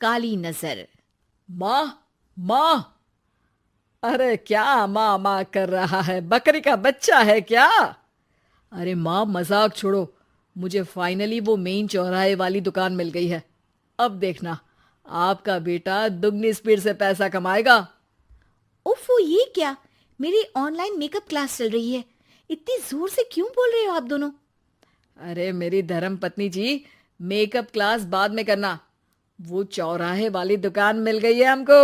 काली नजर। माँ, माँ। अरे क्या माँ माँ कर रहा है? बकरी का बच्चा है क्या? अरे माँ, मजाक छोड़ो। मुझे फाइनली वो मेन चौराहे वाली दुकान मिल गई है। अब देखना, आपका बेटा दुगनी स्पीड से पैसा कमाएगा। उफ, ये क्या? मेरी ऑनलाइन मेकअप क्लास चल रही है। इतनी जोर से क्यों बोल रहे हो आप दोनों? अरे मेरी धर्म पत्नी जी, मेकअप क्लास बाद में करना। वो चौराहे वाली दुकान मिल गई है हमको।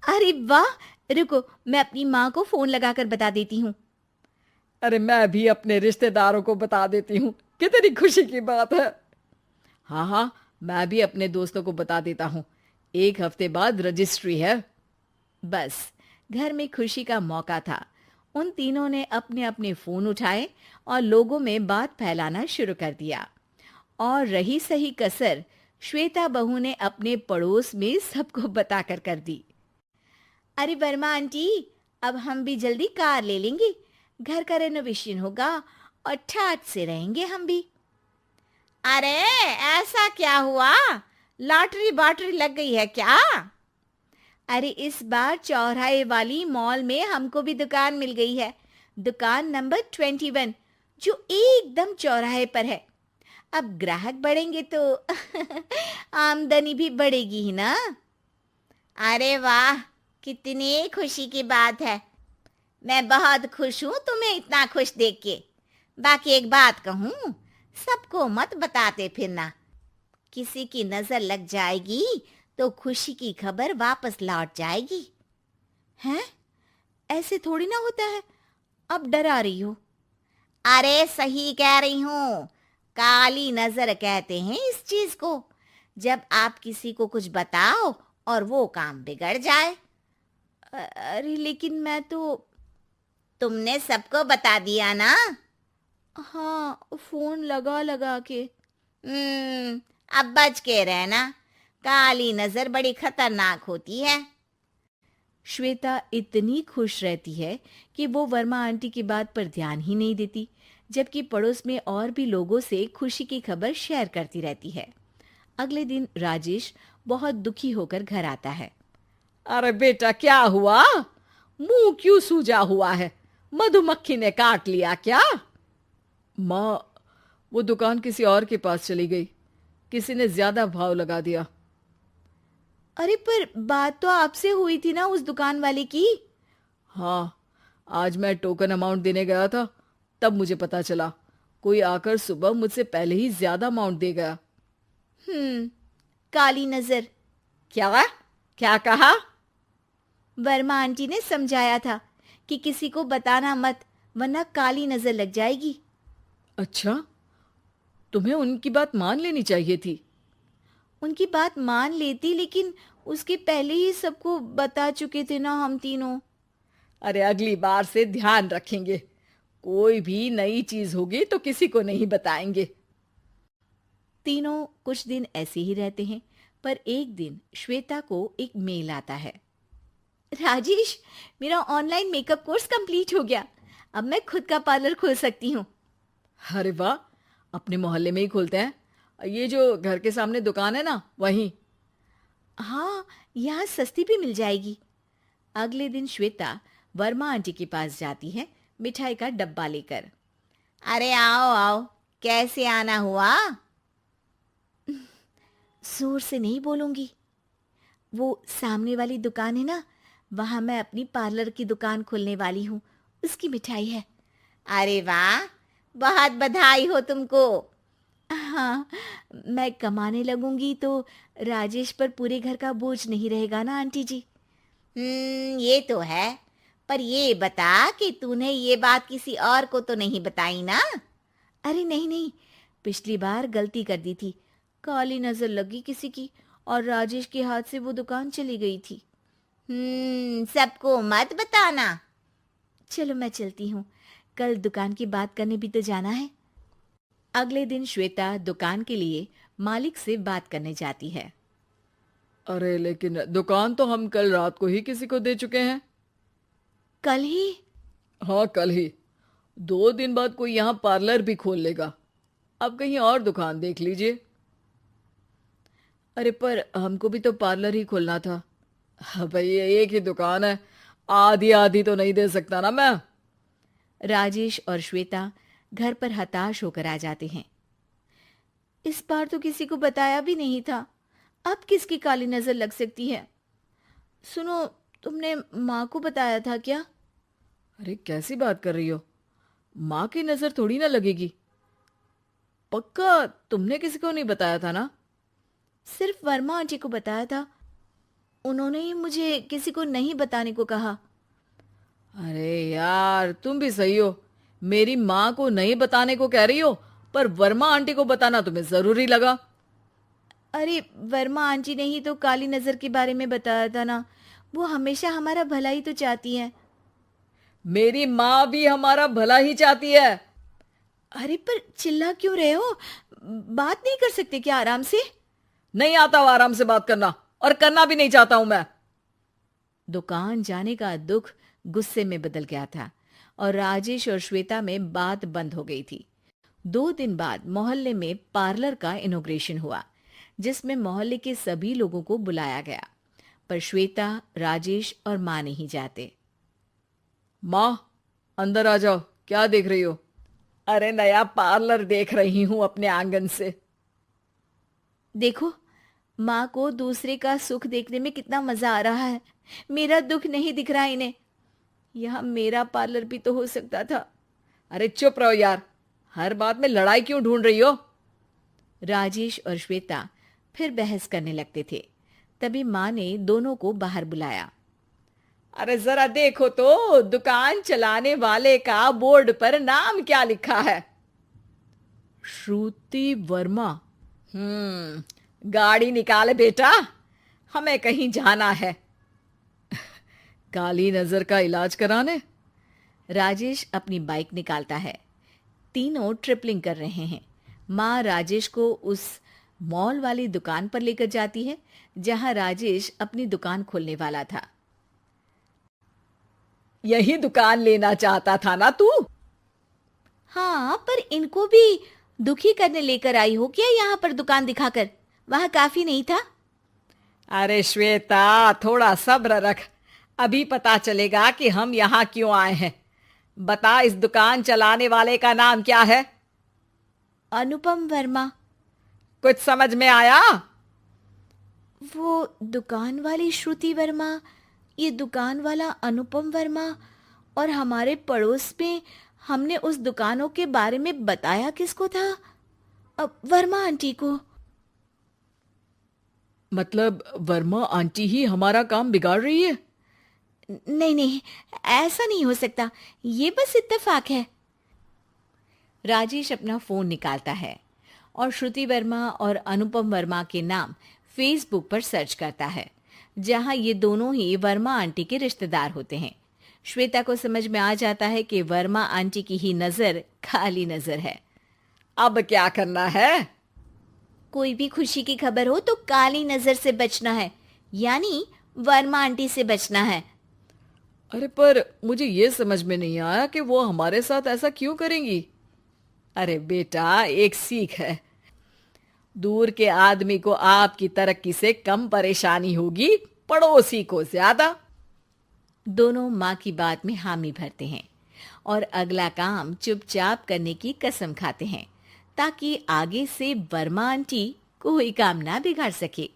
अरे वाह! रुको, मैं अपनी माँ को फोन लगाकर बता देती हूँ। अरे मैं भी अपने रिश्तेदारों को बता देती हूँ। कितनी खुशी की बात है। हाँ हाँ, मैं भी अपने दोस्तों को बता देता हूँ। 1 हफ्ते बाद रजिस्ट्री है। बस, घर में खुशी का मौका था। उन तीनों ने अपने अपने फोन उठाए और लोगों में बात फैलाना शुरू कर दिया। और रही सही कसर, श्वेता बहू ने अपने पड़ोस में सबको बताकर कर दी। अरे वर्मा आंटी, अब हम भी जल्दी कार ले लेंगे। घर का रेनोवेशन होगा और ठाट से रहेंगे हम भी। अरे, ऐसा क्या हुआ? लॉटरी बाटरी लग गई है क्या? अरे, इस बार चौराहे वाली मॉल में हमको भी दुकान मिल गई है। दुकान नंबर 21, जो एकदम चौराहे पर है। अब ग्राहक बढ़ेंगे तो आमदनी भी बढ़ेगी ही ना। अरे वाह, कितनी खुशी की बात है। मैं बहुत खुश हूँ तुम्हें इतना खुश देख के। बाकी एक बात कहूँ, सबको मत बताते फिरना। किसी की नजर लग जाएगी तो खुशी की खबर वापस लौट जाएगी। हैं? ऐसे थोड़ी ना होता है। अब डरा रही हो? अरे सही कह रही हूँ। काली नजर कहते हैं इस चीज को, जब आप किसी को कुछ बताओ और वो काम बिगड़ जाए। अरे लेकिन मैं तो। तुमने सबको बता दिया ना? हाँ, फोन लगा लगा के। अब बच के रहना। काली नजर बड़ी खतरनाक होती है। श्वेता इतनी खुश रहती है कि वो वर्मा आंटी की बात पर ध्यान ही नहीं देती, जबकि पड़ोस में और भी लोगों से खुशी की खबर शेयर करती रहती है। अगले दिन राजेश बहुत दुखी होकर घर आता है। अरे बेटा, क्या हुआ? मुंह क्यों सूजा हुआ है? मधुमक्खी ने काट लिया क्या? माँ, वो दुकान किसी और के पास चली गई। किसी ने ज्यादा भाव लगा दिया। अरे पर बात तो आपसे हुई थी ना उस दुकान वाले की। हाँ, आज मैं टोकन अमाउंट देने गया था, तब मुझे पता चला। कोई आकर सुबह मुझसे पहले ही ज्यादा अमाउंट दे गया। काली नजर। क्या? क्या कहा? वर्मा आंटी ने समझाया था कि किसी को बताना मत, वरना काली नजर लग जाएगी। अच्छा, तुम्हें उनकी बात मान लेनी चाहिए थी। उनकी बात मान लेती, लेकिन उसके पहले ही सबको बता चुके थे ना हम तीनों। अरे अगली बार से ध्यान रखेंगे। कोई भी नई चीज होगी तो किसी को नहीं बताएंगे। तीनों कुछ दिन ऐसे ही रहते हैं, पर एक दिन श्वेता को एक मेल आता है। राजेश, मेरा ऑनलाइन मेकअप कोर्स कंप्लीट हो गया। अब मैं खुद का पार्लर खोल सकती हूँ। अरे वाह, अपने मोहल्ले में ही खोलते हैं। ये जो घर के सामने दुकान है ना, वहीं। हाँ, यहाँ सस्ती भी मिल जाएगी। अगले दिन श्वेता वर्मा आंटी के पास जाती है, मिठाई का डब्बा लेकर। अरे आओ आओ, कैसे आना हुआ? जोर से नहीं बोलूंगी। वो सामने वाली दुकान है ना, वहां मैं अपनी पार्लर की दुकान खोलने वाली हूँ। उसकी मिठाई है। अरे वाह, बहुत बधाई हो तुमको। हाँ, मैं कमाने लगूंगी तो राजेश पर पूरे घर का बोझ नहीं रहेगा ना आंटी जी। ये तो है। पर ये बता कि तूने ये बात किसी और को तो नहीं बताई ना? अरे नहीं नहीं, पिछली बार गलती कर दी थी। काली नजर लगी किसी की और राजेश के हाथ से वो दुकान चली गई थी। सबको मत बताना। चलो मैं चलती हूँ, कल दुकान की बात करने भी तो जाना है। अगले दिन श्वेता दुकान के लिए मालिक से बात करने जाती है। अरे लेकिन दुकान तो हम कल रात को ही किसी को दे चुके हैं। कल ही? हाँ, कल ही। 2 दिन बाद कोई यहाँ पार्लर भी खोल लेगा। अब कहीं और दुकान देख लीजिए। अरे पर हमको भी तो पार्लर ही खोलना था। हाँ भाई, ये एक ही दुकान है, आधी आधी तो नहीं दे सकता ना मैं। राजेश और श्वेता घर पर हताश होकर आ जाते हैं। इस बार तो किसी को बताया भी नहीं था, अब किसकी काली नजर लग सकती है। सुनो, तुमने माँ को बताया था क्या? अरे कैसी बात कर रही हो, माँ की नजर थोड़ी ना लगेगी। पक्का तुमने किसी को नहीं बताया था ना? सिर्फ वर्मा आंटी को बताया था, उन्होंने ही मुझे किसी को नहीं बताने को कहा। अरे यार, तुम भी सही हो, मेरी माँ को नहीं बताने को कह रही हो, पर वर्मा आंटी को बताना तुम्हें जरूरी लगा। अरे वर्मा आंटी ने ही तो काली नजर के बारे में बताया था ना, वो हमेशा हमारा भला ही तो चाहती है। मेरी माँ भी हमारा भला ही चाहती है। अरे पर चिल्ला क्यों रहे हो? बात नहीं कर सकते क्या आराम से? नहीं आता वो आराम से बात करना, और करना भी नहीं चाहता हूं मैं। दुकान जाने का दुख गुस्से में बदल गया था और राजेश और श्वेता में बात बंद हो गई थी। 2 दिन बाद मोहल्ले में पार्लर का इनॉग्रेशन हुआ, जिसमें मोहल्ले के सभी लोगों को बुलाया गया, पर श्वेता, राजेश और माँ नहीं जाते। माँ, अंदर आ जाओ, क्या देख रही हो? अरे नया पार्लर देख रही हूं अपने आंगन से। देखो, माँ को दूसरे का सुख देखने में कितना मजा आ रहा है, मेरा दुख नहीं दिख रहा इन्हें। यह मेरा पार्लर भी तो हो सकता था। अरे चुप रहो यार, हर बात में लड़ाई क्यों ढूंढ रही हो? राजेश और श्वेता फिर बहस करने लगते थे। तभी माँ ने दोनों को बाहर बुलाया। अरे जरा देखो तो, दुकान चलाने वाले का बोर्ड पर नाम क्या लिखा है? श्रुति वर्मा। गाड़ी निकाले बेटा, हमें कहीं जाना है। काली नजर का इलाज कराने? राजेश अपनी बाइक निकालता है। तीनों ट्रिपलिंग कर रहे हैं। माँ राजेश को उस मॉल वाली दुकान पर लेकर जाती है जहां राजेश अपनी दुकान खोलने वाला था। यही दुकान लेना चाहता था ना तू? हाँ, पर इनको भी दुखी करने लेकर आई हो क्या यहाँ पर दुकान दिखाकर? वहां काफी नहीं था? अरे श्वेता, थोड़ा सब्र रख, अभी पता चलेगा कि हम यहाँ क्यों आए हैं। बता, इस दुकान चलाने वाले का नाम क्या है? अनुपम वर्मा। कुछ समझ में आया? वो दुकान वाली श्रुति वर्मा, ये दुकान वाला अनुपम वर्मा, और हमारे पड़ोस में हमने उस दुकानों के बारे में बताया किसको था? वर्मा आंटी को। मतलब वर्मा आंटी ही हमारा काम बिगाड़ रही है? नहीं नहीं, ऐसा नहीं हो सकता, ये बस इत्तेफाक है। राजेश अपना फोन निकालता है और श्रुति वर्मा और अनुपम वर्मा के नाम फेसबुक पर सर्च करता है, जहां ये दोनों ही वर्मा आंटी के रिश्तेदार होते हैं। श्वेता को समझ में आ जाता है कि वर्मा आंटी की ही नजर खाली नजर है। अब क्या करना है? कोई भी खुशी की खबर हो तो काली नजर से बचना है, यानी वर्मा आंटी से बचना है। अरे पर मुझे ये समझ में नहीं आया कि वो हमारे साथ ऐसा क्यों करेंगी। अरे बेटा, एक सीख है, दूर के आदमी को आपकी तरक्की से कम परेशानी होगी, पड़ोसी को ज्यादा। दोनों माँ की बात में हामी भरते हैं और अगला काम चुपचाप करने की कसम खाते हैं, ताकि आगे से वर्मा आंटी कोई काम ना बिगाड़ सके।